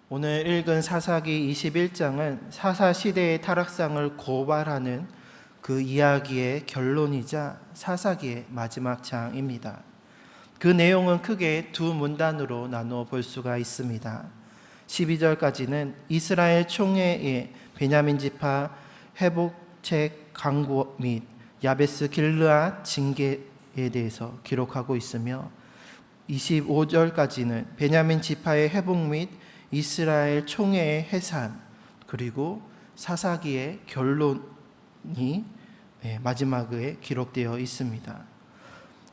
오늘 읽은 사사기 21장은 사사시대의 타락상을 고발하는 그 이야기의 결론이자 사사기의 마지막 장입니다. 그 내용은 크게 두 문단으로 나누어 볼 수가 있습니다. 12절까지는 이스라엘 총회의 베냐민 지파 회복책 강구 및 야베스 길르앗 징계에 대해서 기록하고 있으며 25절까지는 베냐민 지파의 회복 및 이스라엘 총회의 해산, 그리고 사사기의 결론이 마지막에 기록되어 있습니다.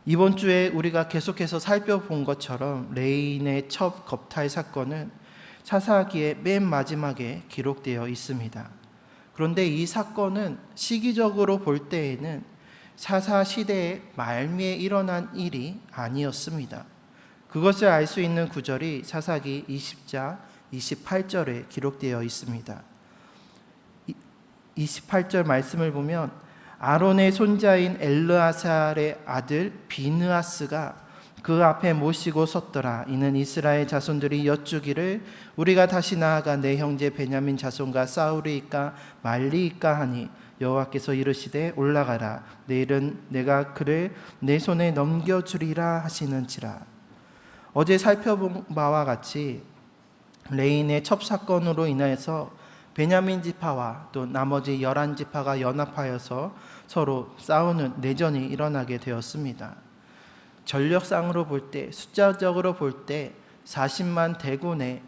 이번 주에 우리가 계속해서 살펴본 것처럼 레인의 첩 겁탈 사건은 사사기의 맨 마지막에 기록되어 있습니다. 그런데 이 사건은 시기적으로 볼 때에는 사사시대의 말미에 일어난 일이 아니었습니다. 그것을 알 수 있는 구절이 사사기 20장 28절에 기록되어 있습니다. 28절 말씀을 보면 아론의 손자인 엘르아살의 아들 비느하스가 그 앞에 모시고 섰더라. 이는 이스라엘 자손들이 여쭈기를 우리가 다시 나아가 내 형제 베냐민 자손과 싸우리이까 말리이까 하니 여호와께서 이르시되 올라가라. 내일은 내가 그를 내 손에 넘겨주리라 하시는지라. 어제 살펴본 바와 같이 레인의 첩사건으로 인해서 베냐민 지파와 또 나머지 11지파가 연합하여서 서로 싸우는 내전이 일어나게 되었습니다. 전력상으로 볼 때, 숫자적으로 볼 때 40만 대군의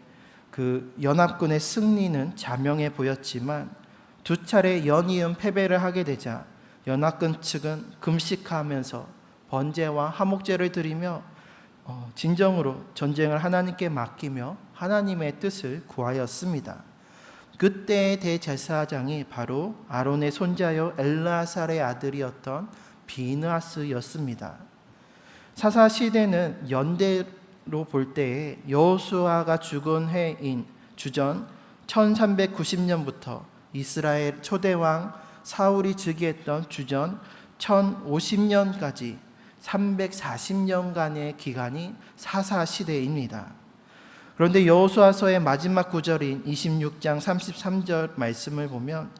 그 연합군의 승리는 자명해 보였지만 두 차례 연이은 패배를 하게 되자 연합군 측은 금식하면서 번제와 화목제를 드리며 진정으로 전쟁을 하나님께 맡기며 하나님의 뜻을 구하였습니다. 그때의 대제사장이 바로 아론의 손자요 엘르아살의 아들이었던 비느하스였습니다. 사사시대는 연대로 볼 때에 여호수아가 죽은 해인 주전 1390년부터 이스라엘 초대왕 사울이 즉위했던 주전 1050년까지 340년간의 기간이 사사시대입니다. 그런데 여호수아서의 마지막 구절인 26장 33절 말씀을 보면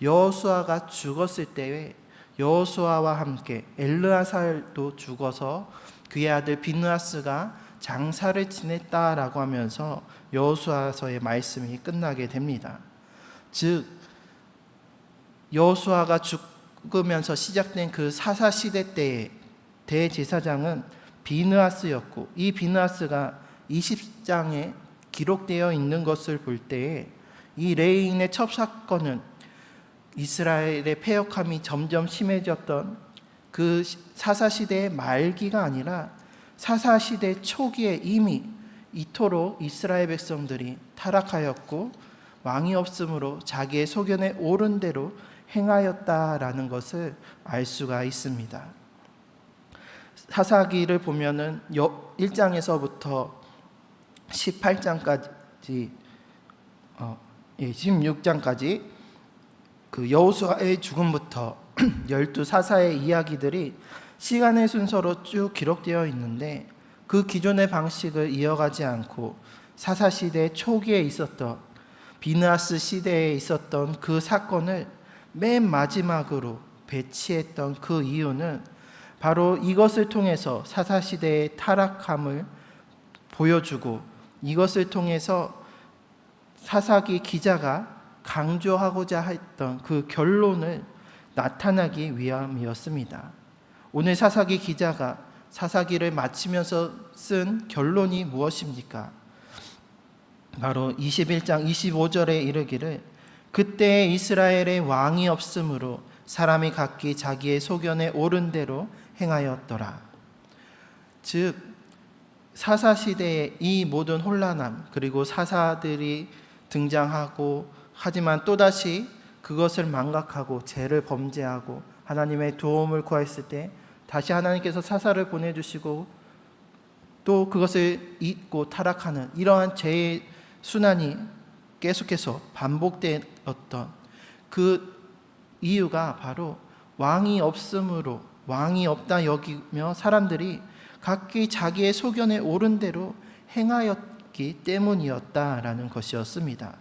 여호수아가 죽었을 때에 여호수아와 함께 엘르아살도 죽어서 그의 아들 비느하스가 장사를 지냈다라고 하면서 여호수아서의 말씀이 끝나게 됩니다. 즉 여호수아가 죽으면서 시작된 그 사사시대 때에 대제사장은 비느하스였고, 이 비느하스가 20장에 기록되어 있는 것을 볼 때에 이 레인의 첩사건은 이스라엘의 패역함이 점점 심해졌던 그 사사시대의 말기가 아니라 사사시대 초기에 이미 이토록 이스라엘 백성들이 타락하였고 왕이 없으므로 자기의 소견에 옳은 대로 행하였다라는 것을 알 수가 있습니다. 사사기를 보면은 1장에서부터 18장까지 16장까지 그 여호수아의 죽음부터 12사사의 이야기들이 시간의 순서로 쭉 기록되어 있는데 그 기존의 방식을 이어가지 않고 사사시대 초기에 있었던 비느하스 시대에 있었던 그 사건을 맨 마지막으로 배치했던 그 이유는 바로 이것을 통해서 사사시대의 타락함을 보여주고 이것을 통해서 사사기 기자가 강조하고자 했던 그 결론을 나타나기 위함이었습니다. 오늘 사사기 기자가 사사기를 마치면서 쓴 결론이 무엇입니까? 바로 21장 25절에 이르기를 그때 이스라엘의 왕이 없으므로 사람이 각기 자기의 소견에 옳은 대로 행하였더라. 즉 사사시대의 이 모든 혼란함, 그리고 사사들이 등장하고 하지만 또다시 그것을 망각하고 죄를 범죄하고 하나님의 도움을 구했을 때 다시 하나님께서 사사를 보내주시고 또 그것을 잊고 타락하는 이러한 죄의 순환이 계속해서 반복되었던 그 이유가 바로 왕이 없으므로, 왕이 없다 여기며 사람들이 각기 자기의 소견에 옳은 대로 행하였기 있기 때문이었다라는 것이었습니다.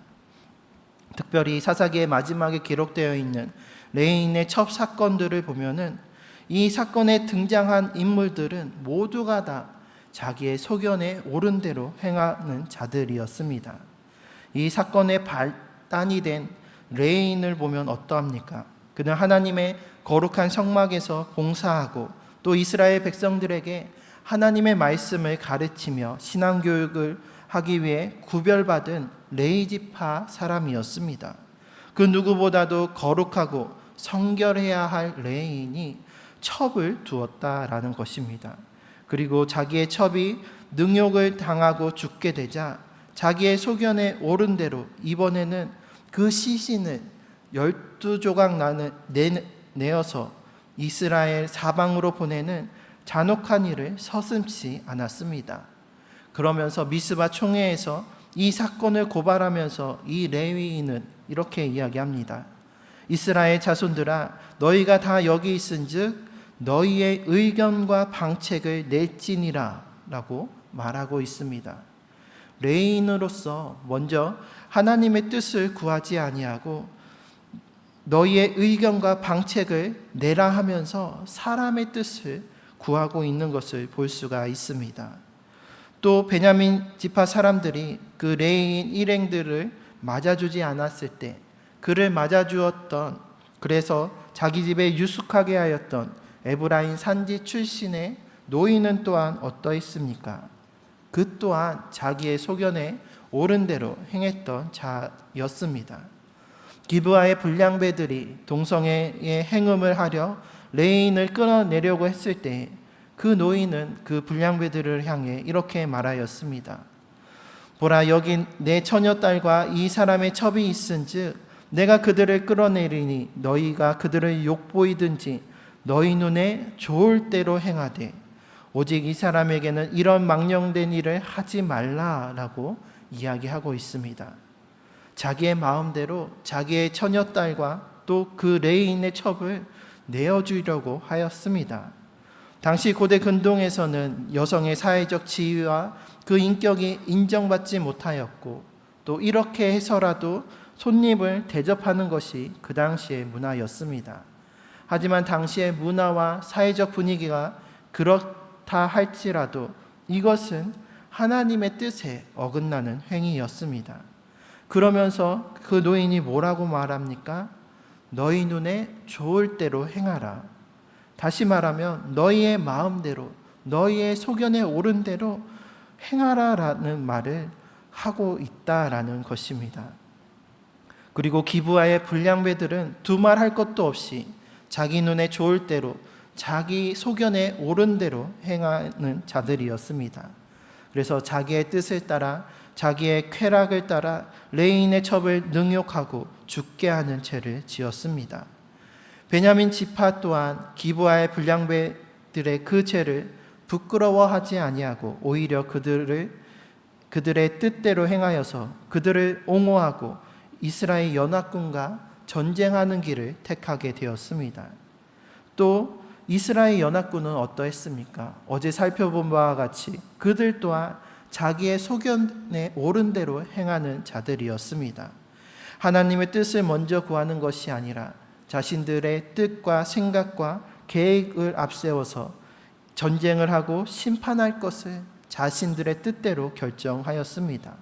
특별히 사사기의 마지막에 기록되어 있는 레인의 첩 사건들을 보면은 이 사건에 등장한 인물들은 모두가 다 자기의 소견에 옳은 대로 행하는 자들이었습니다. 이 사건의 발단이 된 레인을 보면 어떠합니까? 그는 하나님의 거룩한 성막에서 봉사하고 또 이스라엘 백성들에게 하나님의 말씀을 가르치며 신앙교육을 하기 위해 구별받은 레위지파 사람이었습니다. 그 누구보다도 거룩하고 성결해야 할 레위인이 첩을 두었다라는 것입니다. 그리고 자기의 첩이 능욕을 당하고 죽게 되자 자기의 소견에 옳은 대로 이번에는 그 시신을 12조각 내어서 이스라엘 사방으로 보내는 잔혹한 일을 서슴지 않았습니다. 그러면서 미스바 총회에서 이 사건을 고발하면서 이 레위인은 이렇게 이야기합니다. 이스라엘 자손들아, 너희가 다 여기 있은즉 너희의 의견과 방책을 낼지니라 라고 말하고 있습니다. 레위인으로서 먼저 하나님의 뜻을 구하지 아니하고 너희의 의견과 방책을 내라 하면서 사람의 뜻을 구하고 있는 것을 볼 수가 있습니다. 또 베냐민 지파 사람들이 그 레위인 일행들을 맞아주지 않았을 때 그를 맞아주었던, 그래서 자기 집에 유숙하게 하였던 에브라임 산지 출신의 노인은 또한 어떠했습니까? 그 또한 자기의 소견에 옳은 대로 행했던 자였습니다. 기브아의 불량배들이 동성애의 행음을 하려 레인을 끌어내려고 했을 때 그 노인은 그 불량배들을 향해 이렇게 말하였습니다. 보라, 여기 내 처녀딸과 이 사람의 첩이 있은즉 내가 그들을 끌어내리니 너희가 그들을 욕보이든지 너희 눈에 좋을 대로 행하되 오직 이 사람에게는 이런 망령된 일을 하지 말라라고 이야기하고 있습니다. 자기의 마음대로 자기의 처녀딸과 또 그 레인의 첩을 내어주려고 하였습니다. 당시 고대 근동에서는 여성의 사회적 지위와 그 인격이 인정받지 못하였고 또 이렇게 해서라도 손님을 대접하는 것이 그 당시의 문화였습니다. 하지만 당시의 문화와 사회적 분위기가 그렇다 할지라도 이것은 하나님의 뜻에 어긋나는 행위였습니다. 그러면서 그 노인이 뭐라고 말합니까? 너희 눈에 좋을 대로 행하라. 다시 말하면 너희의 마음대로, 너희의 소견에 옳은 대로 행하라라는 말을 하고 있다라는 것입니다. 그리고 기브아의 불량배들은 두말할 것도 없이 자기 눈에 좋을 대로, 자기 소견에 옳은 대로 행하는 자들이었습니다. 그래서 자기의 뜻을 따라, 자기의 쾌락을 따라 레인의 첩을 능욕하고 죽게 하는 죄를 지었습니다. 베냐민 지파 또한 기브아의 불량배들의 그 죄를 부끄러워하지 아니하고 오히려 그들의 뜻대로 행하여서 그들을 옹호하고 이스라엘 연합군과 전쟁하는 길을 택하게 되었습니다. 또 이스라엘 연합군은 어떠했습니까? 어제 살펴본 바와 같이 그들 또한 자기의 소견에 옳은 대로 행하는 자들이었습니다. 하나님의 뜻을 먼저 구하는 것이 아니라 자신들의 뜻과 생각과 계획을 앞세워서 전쟁을 하고 심판할 것을 자신들의 뜻대로 결정하였습니다.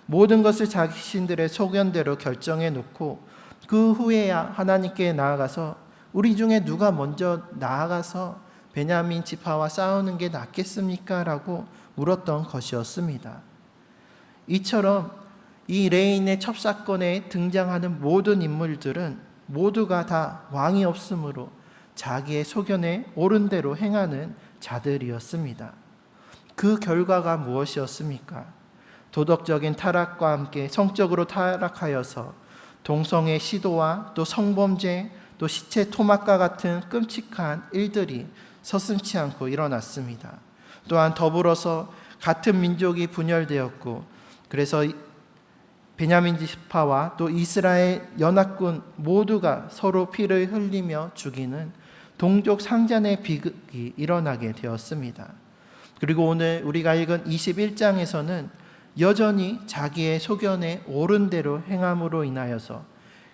모든 것을 자신들의 소견대로 결정해 놓고 그 후에야 하나님께 나아가서 우리 중에 누가 먼저 나아가서 베냐민 지파와 싸우는 게 낫겠습니까? 라고 물었던 것이었습니다. 이처럼 이 레인의 첩사건에 등장하는 모든 인물들은 모두가 다 왕이 없으므로 자기의 소견에 옳은 대로 행하는 자들이었습니다. 그 결과가 무엇이었습니까? 도덕적인 타락과 함께 성적으로 타락하여서 동성애 시도와 또 성범죄, 또 시체 토막과 같은 끔찍한 일들이 서슴지 않고 일어났습니다. 또한 더불어서 같은 민족이 분열되었고, 그래서 베냐민 지파와 또 이스라엘 연합군 모두가 서로 피를 흘리며 죽이는 동족 상잔의 비극이 일어나게 되었습니다. 그리고 오늘 우리가 읽은 21장에서는 여전히 자기의 소견에 옳은 대로 행함으로 인하여서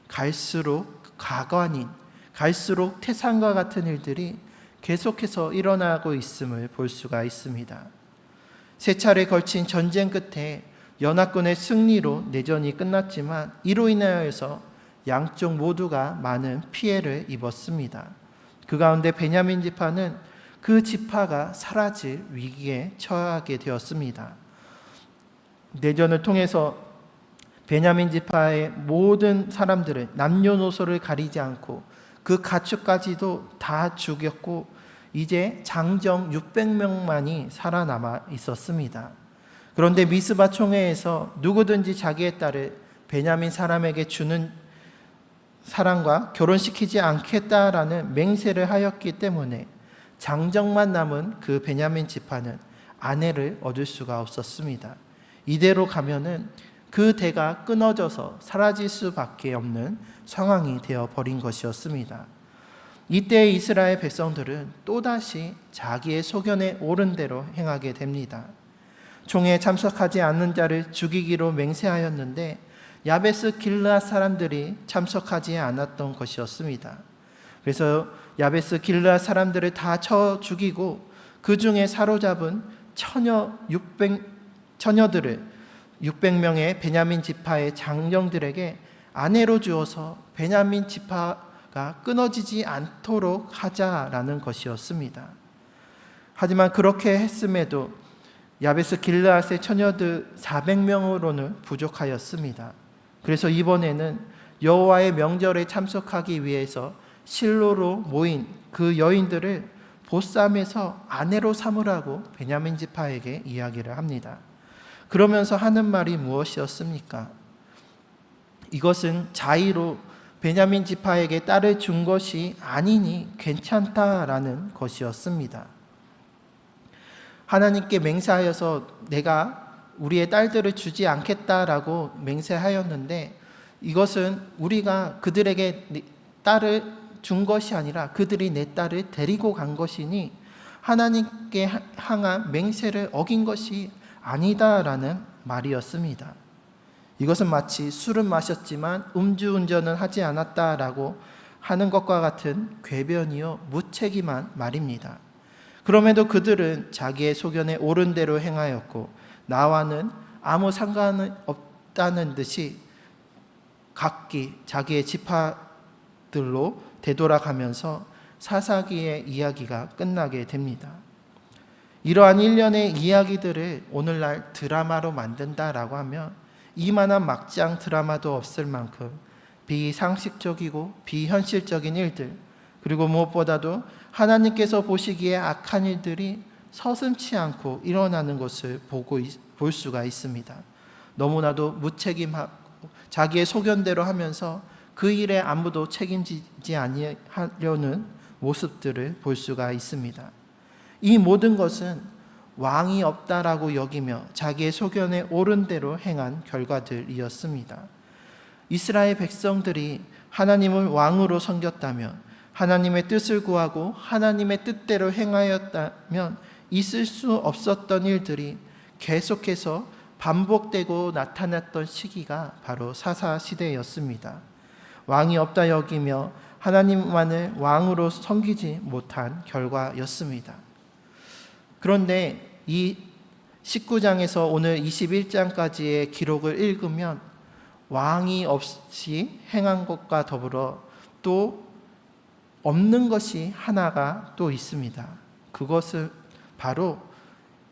갈수록 가관인, 갈수록 태산과 같은 일들이 계속해서 일어나고 있음을 볼 수가 있습니다. 세 차례 걸친 전쟁 끝에 연합군의 승리로 내전이 끝났지만 이로 인하여서 양쪽 모두가 많은 피해를 입었습니다. 그 가운데 베냐민 지파는 그 지파가 사라질 위기에 처하게 되었습니다. 내전을 통해서 베냐민 지파의 모든 사람들을 남녀노소를 가리지 않고 그 가축까지도 다 죽였고 이제 장정 600명만이 살아남아 있었습니다. 그런데 미스바 총회에서 누구든지 자기의 딸을 베냐민 사람에게 주는 사람과 결혼시키지 않겠다라는 맹세를 하였기 때문에 장정만 남은 그 베냐민 지파는 아내를 얻을 수가 없었습니다. 이대로 가면은 그 대가 끊어져서 사라질 수밖에 없는 상황이 되어버린 것이었습니다. 이때 이스라엘 백성들은 또다시 자기의 소견에 옳은 대로 행하게 됩니다. 총회에 참석하지 않는 자를 죽이기로 맹세하였는데 야베스 길르앗 사람들이 참석하지 않았던 것이었습니다. 그래서 야베스 길르앗 사람들을 다 쳐 죽이고 그 중에 사로잡은 처녀들을 600명의 베냐민 지파의 장정들에게 아내로 주어서 베냐민 지파가 끊어지지 않도록 하자라는 것이었습니다. 하지만 그렇게 했음에도 야베스 길르앗의 처녀들 400명으로는 부족하였습니다. 그래서 이번에는 여호와의 명절에 참석하기 위해서 실로로 모인 그 여인들을 보쌈에서 아내로 삼으라고 베냐민 지파에게 이야기를 합니다. 그러면서 하는 말이 무엇이었습니까? 이것은 자의로 베냐민 지파에게 딸을 준 것이 아니니 괜찮다라는 것이었습니다. 하나님께 맹세하여서 내가 우리의 딸들을 주지 않겠다라고 맹세하였는데 이것은 우리가 그들에게 딸을 준 것이 아니라 그들이 내 딸을 데리고 간 것이니 하나님께 향한 맹세를 어긴 것이 아니다라는 말이었습니다. 이것은 마치 술은 마셨지만 음주운전은 하지 않았다라고 하는 것과 같은 궤변이요 무책임한 말입니다. 그럼에도 그들은 자기의 소견에 옳은 대로 행하였고 나와는 아무 상관은 없다는 듯이 각기 자기의 지파들로 되돌아가면서 사사기의 이야기가 끝나게 됩니다. 이러한 일련의 이야기들을 오늘날 드라마로 만든다라고 하면 이만한 막장 드라마도 없을 만큼 비상식적이고 비현실적인 일들, 그리고 무엇보다도 하나님께서 보시기에 악한 일들이 서슴지 않고 일어나는 것을 볼 수가 있습니다. 너무나도 무책임하고 자기의 소견대로 하면서 그 일에 아무도 책임지지 아니하려는 모습들을 볼 수가 있습니다. 이 모든 것은 왕이 없다라고 여기며 자기의 소견에 옳은 대로 행한 결과들이었습니다. 이스라엘 백성들이 하나님을 왕으로 섬겼다면, 하나님의 뜻을 구하고 하나님의 뜻대로 행하였다면 있을 수 없었던 일들이 계속해서 반복되고 나타났던 시기가 바로 사사 시대였습니다. 왕이 없다 여기며 하나님만을 왕으로 섬기지 못한 결과였습니다. 그런데 이 19장에서 오늘 21장까지의 기록을 읽으면 왕이 없이 행한 것과 더불어 또 없는 것이 하나가 또 있습니다. 그것은 바로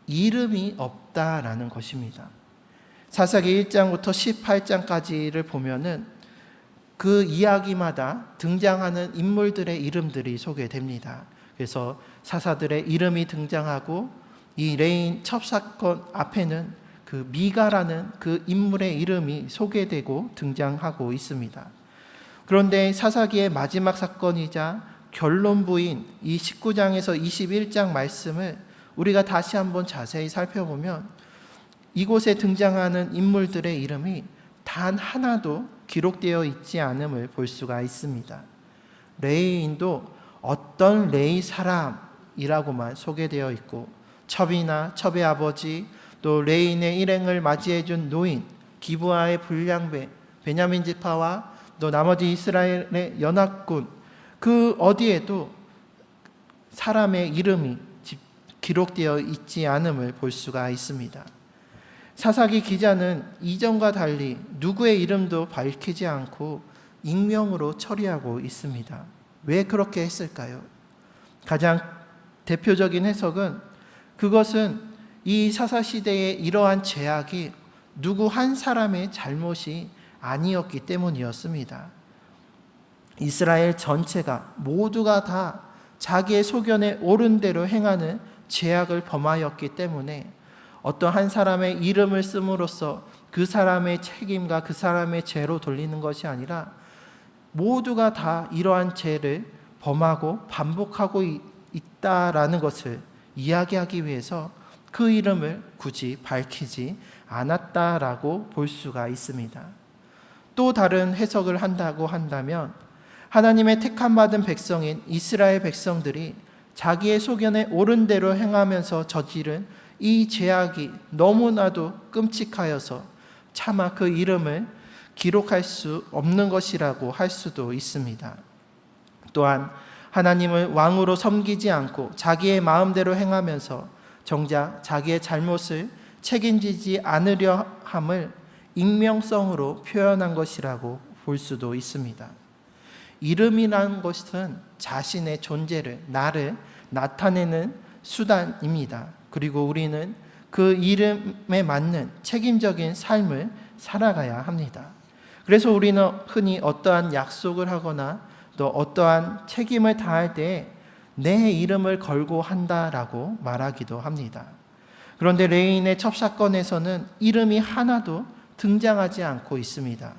이름이 없다라는 것입니다. 사사기 1장부터 18장까지를 보면은 그 이야기마다 등장하는 인물들의 이름들이 소개됩니다. 그래서 사사들의 이름이 등장하고 이 레인 첩사건 앞에는 그 미가라는 그 인물의 이름이 소개되고 등장하고 있습니다. 그런데 사사기의 마지막 사건이자 결론부인 이 19장에서 21장 말씀을 우리가 다시 한번 자세히 살펴보면 이곳에 등장하는 인물들의 이름이 단 하나도 기록되어 있지 않음을 볼 수가 있습니다. 레위인도 어떤 레위 사람이라고만 소개되어 있고 첩이나 첩의 아버지 또 레인의 일행을 맞이해준 노인, 기브아의 불량배, 베냐민 지파와 또 나머지 이스라엘의 연합군, 그 어디에도 사람의 이름이 기록되어 있지 않음을 볼 수가 있습니다. 사사기 기자는 이전과 달리 누구의 이름도 밝히지 않고 익명으로 처리하고 있습니다. 왜 그렇게 했을까요? 가장 대표적인 해석은 그것은 이 사사시대의 이러한 죄악이 누구 한 사람의 잘못이 아니었기 때문이었습니다. 이스라엘 전체가 모두가 다 자기의 소견에 옳은 대로 행하는 죄악을 범하였기 때문에 어떤 한 사람의 이름을 씀으로써 그 사람의 책임과 그 사람의 죄로 돌리는 것이 아니라 모두가 다 이러한 죄를 범하고 반복하고 있다라는 것을 이야기하기 위해서 그 이름을 굳이 밝히지 않았다라고 볼 수가 있습니다. 또 다른 해석을 한다고 한다면 하나님의 택함받은 백성인 이스라엘 백성들이 자기의 소견에 옳은 대로 행하면서 저지른 이 죄악이 너무나도 끔찍하여서 차마 그 이름을 기록할 수 없는 것이라고 할 수도 있습니다. 또한 하나님을 왕으로 섬기지 않고 자기의 마음대로 행하면서 정작 자기의 잘못을 책임지지 않으려 함을 익명성으로 표현한 것이라고 볼 수도 있습니다. 이름이라는 것은 자신의 존재를, 나를 나타내는 수단입니다. 그리고 우리는 그 이름에 맞는 책임적인 삶을 살아가야 합니다. 그래서 우리는 흔히 어떠한 약속을 하거나 또 어떠한 책임을 다할 때 내 이름을 걸고 한다라고 말하기도 합니다. 그런데 레인의 첩사건에서는 이름이 하나도 등장하지 않고 있습니다.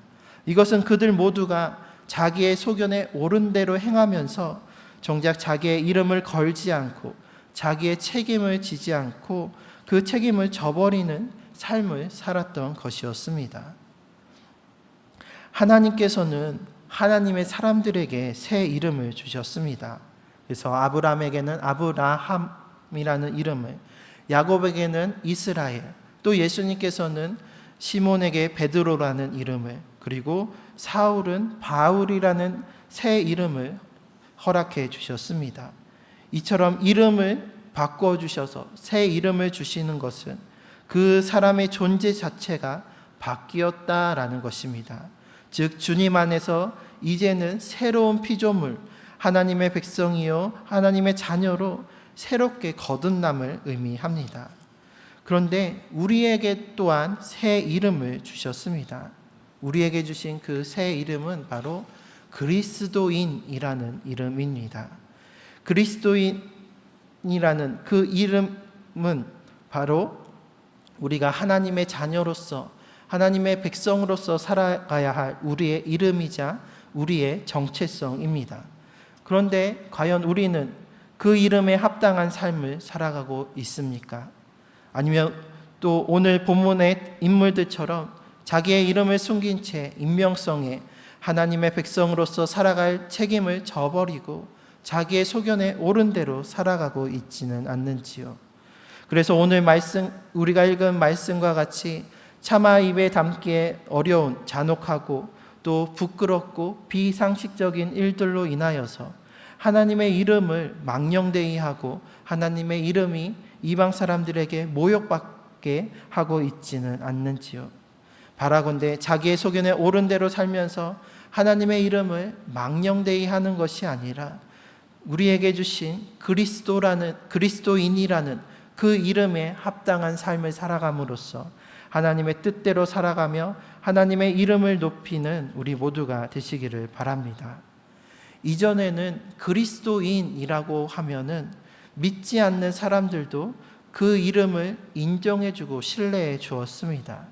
이것은 그들 모두가 자기의 소견에 옳은 대로 행하면서 정작 자기의 이름을 걸지 않고 자기의 책임을 지지 않고 그 책임을 저버리는 삶을 살았던 것이었습니다. 하나님께서는 하나님의 사람들에게 새 이름을 주셨습니다. 그래서 아브라함에게는 아브라함이라는 이름을, 야곱에게는 이스라엘, 또 예수님께서는 시몬에게 베드로라는 이름을, 그리고 사울은 바울이라는 새 이름을 허락해 주셨습니다. 이처럼 이름을 바꿔주셔서 새 이름을 주시는 것은 그 사람의 존재 자체가 바뀌었다라는 것입니다. 즉 주님 안에서 이제는 새로운 피조물, 하나님의 백성이요 하나님의 자녀로 새롭게 거듭남을 의미합니다. 그런데 우리에게 또한 새 이름을 주셨습니다. 우리에게 주신 그 새 이름은 바로 그리스도인이라는 이름입니다. 그리스도인이라는 그 이름은 바로 우리가 하나님의 자녀로서 하나님의 백성으로서 살아가야 할 우리의 이름이자 우리의 정체성입니다. 그런데 과연 우리는 그 이름에 합당한 삶을 살아가고 있습니까? 아니면 또 오늘 본문의 인물들처럼 자기의 이름을 숨긴 채 인명성에 하나님의 백성으로서 살아갈 책임을 저버리고 자기의 소견에 옳은 대로 살아가고 있지는 않는지요. 그래서 오늘 말씀, 우리가 읽은 말씀과 같이 차마 입에 담기에 어려운 잔혹하고 또 부끄럽고 비상식적인 일들로 인하여서 하나님의 이름을 망령되이 하고 하나님의 이름이 이방 사람들에게 모욕받게 하고 있지는 않는지요. 바라건대 자기의 소견에 옳은 대로 살면서 하나님의 이름을 망령되이 하는 것이 아니라 우리에게 주신 그리스도인이라는 그 이름에 합당한 삶을 살아감으로써 하나님의 뜻대로 살아가며 하나님의 이름을 높이는 우리 모두가 되시기를 바랍니다. 이전에는 그리스도인이라고 하면은 믿지 않는 사람들도 그 이름을 인정해주고 신뢰해 주었습니다.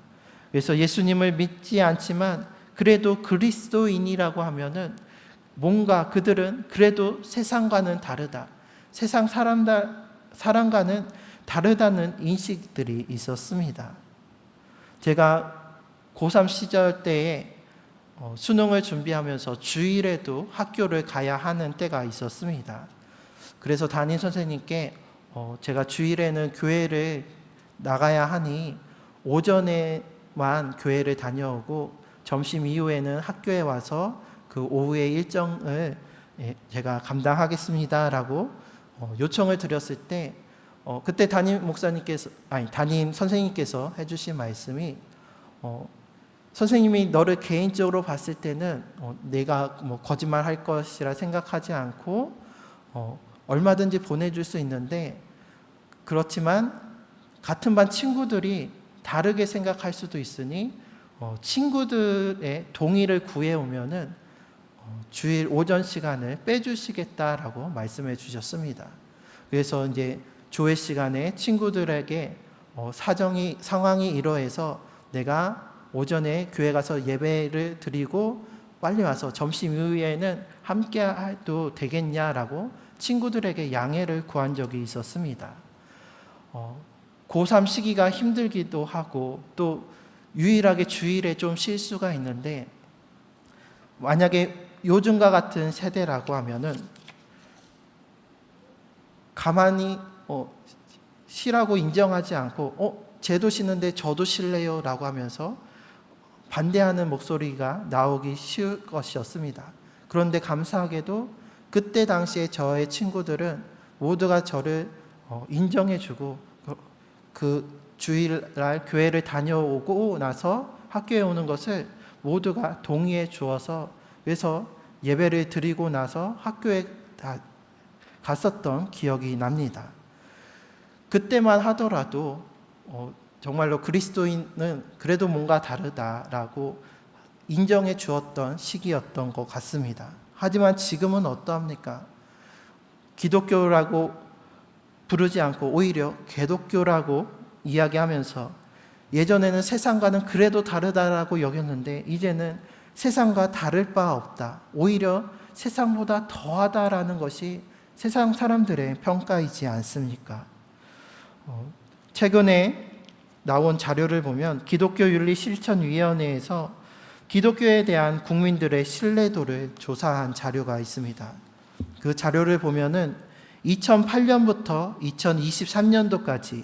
그래서 예수님을 믿지 않지만 그래도 그리스도인이라고 하면은 뭔가 그들은 그래도 세상과는 다르다, 세상 사람과는 다르다는 인식들이 있었습니다. 제가 고3 시절 때에 수능을 준비하면서 주일에도 학교를 가야 하는 때가 있었습니다. 그래서 담임 선생님께 제가 주일에는 교회를 나가야 하니 오전에만 교회를 다녀오고 점심 이후에는 학교에 와서 그 오후의 일정을 제가 감당하겠습니다라고 요청을 드렸을 때 그때 담임 선생님께서 해주신 말씀이 선생님이 너를 개인적으로 봤을 때는 내가 뭐 거짓말할 것이라 생각하지 않고 얼마든지 보내줄 수 있는데, 그렇지만 같은 반 친구들이 다르게 생각할 수도 있으니 친구들의 동의를 구해오면은 주일 오전 시간을 빼주시겠다라고 말씀해 주셨습니다. 그래서 이제 조회 시간에 친구들에게 상황이 이러해서 내가 오전에 교회 가서 예배를 드리고 빨리 와서 점심 이후에는 함께 해도 되겠냐라고 친구들에게 양해를 구한 적이 있었습니다. 고3 시기가 힘들기도 하고 또 유일하게 주일에 좀 쉴 수가 있는데, 만약에 요즘과 같은 세대라고 하면은 가만히 쉬라고 인정하지 않고 쟤도 쉬는데 저도 쉴래요 라고 하면서 반대하는 목소리가 나오기 쉬울 것이었습니다. 그런데 감사하게도 그때 당시에 저의 친구들은 모두가 저를 인정해주고 그 주일날 교회를 다녀오고 나서 학교에 오는 것을 모두가 동의해 주어서, 그래서 예배를 드리고 나서 학교에 다 갔었던 기억이 납니다. 그때만 하더라도 정말로 그리스도인은 그래도 뭔가 다르다라고 인정해 주었던 시기였던 것 같습니다. 하지만 지금은 어떠합니까? 기독교라고 부르지 않고 오히려 개독교라고 이야기하면서, 예전에는 세상과는 그래도 다르다라고 여겼는데 이제는 세상과 다를 바 없다, 오히려 세상보다 더하다라는 것이 세상 사람들의 평가이지 않습니까? 최근에 나온 자료를 보면 기독교윤리실천위원회에서 기독교에 대한 국민들의 신뢰도를 조사한 자료가 있습니다. 그 자료를 보면은 2008년부터 2023년도까지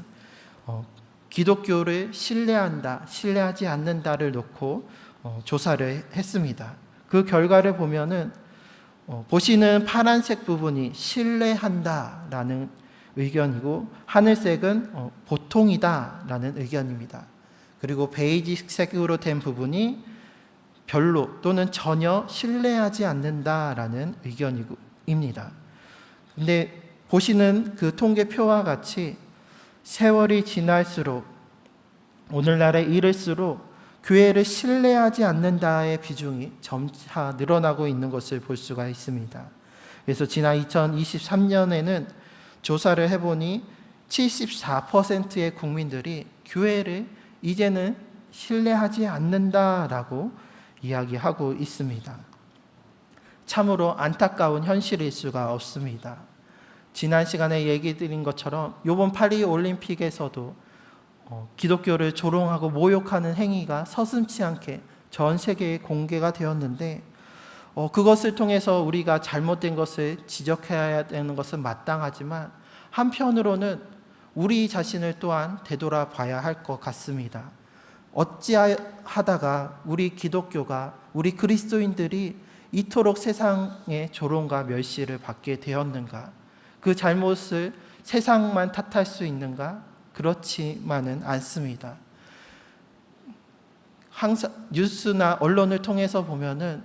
기독교를 신뢰한다, 신뢰하지 않는다를 놓고 조사를 했습니다. 그 결과를 보면은 보시는 파란색 부분이 신뢰한다라는 의견이고 하늘색은 보통이다라는 의견입니다. 그리고 베이지색으로 된 부분이 별로 또는 전혀 신뢰하지 않는다라는 의견입니다. 근데 보시는 그 통계표와 같이 세월이 지날수록, 오늘날에 이를수록 교회를 신뢰하지 않는다의 비중이 점차 늘어나고 있는 것을 볼 수가 있습니다. 그래서 지난 2023년에는 조사를 해보니 74%의 국민들이 교회를 이제는 신뢰하지 않는다라고 이야기하고 있습니다. 참으로 안타까운 현실일 수가 없습니다. 지난 시간에 얘기 드린 것처럼 이번 파리 올림픽에서도 기독교를 조롱하고 모욕하는 행위가 서슴지 않게 전 세계에 공개가 되었는데, 그것을 통해서 우리가 잘못된 것을 지적해야 되는 것은 마땅하지만 한편으로는 우리 자신을 또한 되돌아봐야 할 것 같습니다. 어찌하다가 우리 기독교가, 우리 그리스도인들이 이토록 세상의 조롱과 멸시를 받게 되었는가? 그 잘못을 세상만 탓할 수 있는가? 그렇지만은 않습니다. 항상 뉴스나 언론을 통해서 보면은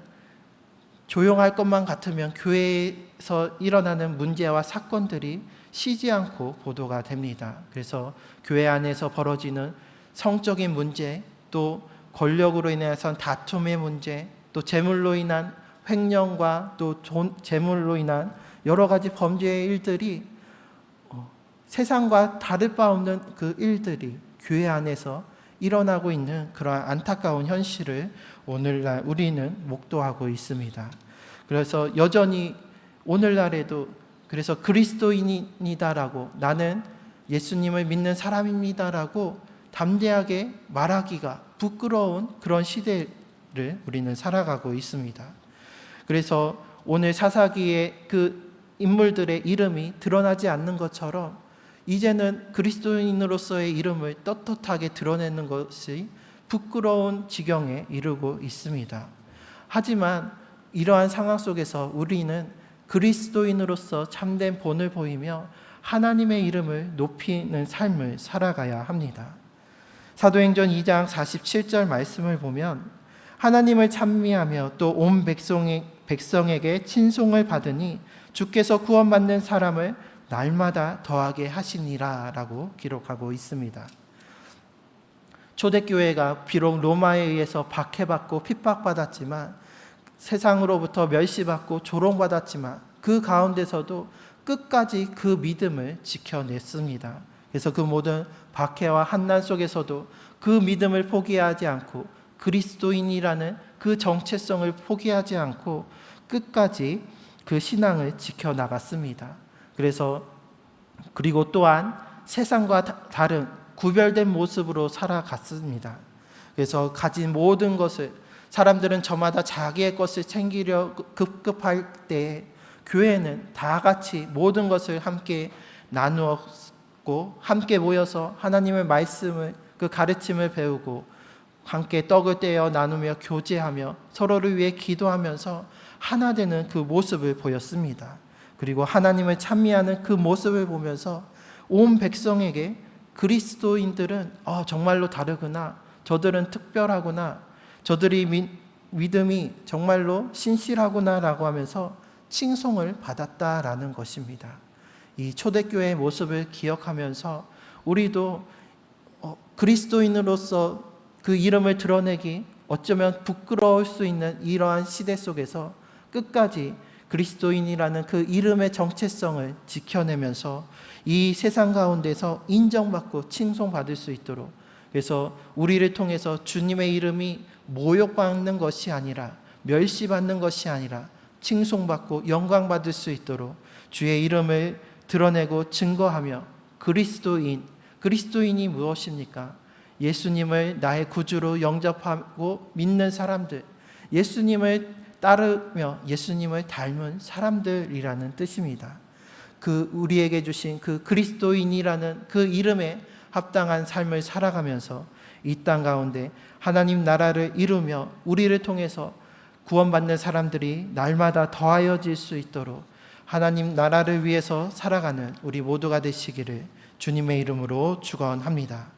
조용할 것만 같으면 교회에서 일어나는 문제와 사건들이 쉬지 않고 보도가 됩니다. 그래서 교회 안에서 벌어지는 성적인 문제, 또 권력으로 인해서 다툼의 문제, 또 재물로 인한 횡령과 또 재물로 인한 여러 가지 범죄의 일들이 세상과 다를 바 없는 그 일들이 교회 안에서 일어나고 있는 그러한 안타까운 현실을 오늘날 우리는 목도하고 있습니다. 그래서 여전히 오늘날에도 그래서 그리스도인이다라고, 나는 예수님을 믿는 사람입니다라고 담대하게 말하기가 부끄러운 그런 시대를 우리는 살아가고 있습니다. 그래서 오늘 사사기의 그 인물들의 이름이 드러나지 않는 것처럼 이제는 그리스도인으로서의 이름을 떳떳하게 드러내는 것이 부끄러운 지경에 이르고 있습니다. 하지만 이러한 상황 속에서 우리는 그리스도인으로서 참된 본을 보이며 하나님의 이름을 높이는 삶을 살아가야 합니다. 사도행전 2장 47절 말씀을 보면 하나님을 찬미하며 또 온 백성에게 친송을 받으니 주께서 구원받는 사람을 날마다 더하게 하시니라 라고 기록하고 있습니다. 초대교회가 비록 로마에 의해서 박해받고 핍박받았지만 세상으로부터 멸시받고 조롱받았지만 그 가운데서도 끝까지 그 믿음을 지켜냈습니다. 그래서 그 모든 박해와 환난 속에서도 그 믿음을 포기하지 않고 그리스도인이라는 그 정체성을 포기하지 않고 끝까지 그 신앙을 지켜나갔습니다. 그리고 또한 세상과 다른 구별된 모습으로 살아갔습니다. 그래서 가진 모든 것을 사람들은 저마다 자기의 것을 챙기려 급급할 때 교회는 다 같이 모든 것을 함께 나누었고 함께 모여서 하나님의 말씀을 그 가르침을 배우고 함께 떡을 떼어 나누며 교제하며 서로를 위해 기도하면서 하나 되는 그 모습을 보였습니다. 그리고 하나님을 찬미하는 그 모습을 보면서 온 백성에게 그리스도인들은 정말로 다르구나, 저들은 특별하구나, 저들이 믿음이 정말로 신실하구나 라고 하면서 칭송을 받았다라는 것입니다. 이 초대교회의 모습을 기억하면서 우리도 그리스도인으로서 그 이름을 드러내기 어쩌면 부끄러울 수 있는 이러한 시대 속에서 끝까지 그리스도인이라는 그 이름의 정체성을 지켜내면서 이 세상 가운데서 인정받고 칭송받을 수 있도록, 그래서 우리를 통해서 주님의 이름이 모욕받는 것이 아니라 멸시받는 것이 아니라 칭송받고 영광받을 수 있도록 주의 이름을 드러내고 증거하며 그리스도인이 무엇입니까? 예수님을 나의 구주로 영접하고 믿는 사람들, 예수님을 따르며 예수님을 닮은 사람들이라는 뜻입니다. 우리에게 주신 그 그리스도인이라는 그 이름에 합당한 삶을 살아가면서 이 땅 가운데 하나님 나라를 이루며 우리를 통해서 구원받는 사람들이 날마다 더하여질 수 있도록 하나님 나라를 위해서 살아가는 우리 모두가 되시기를 주님의 이름으로 축원합니다.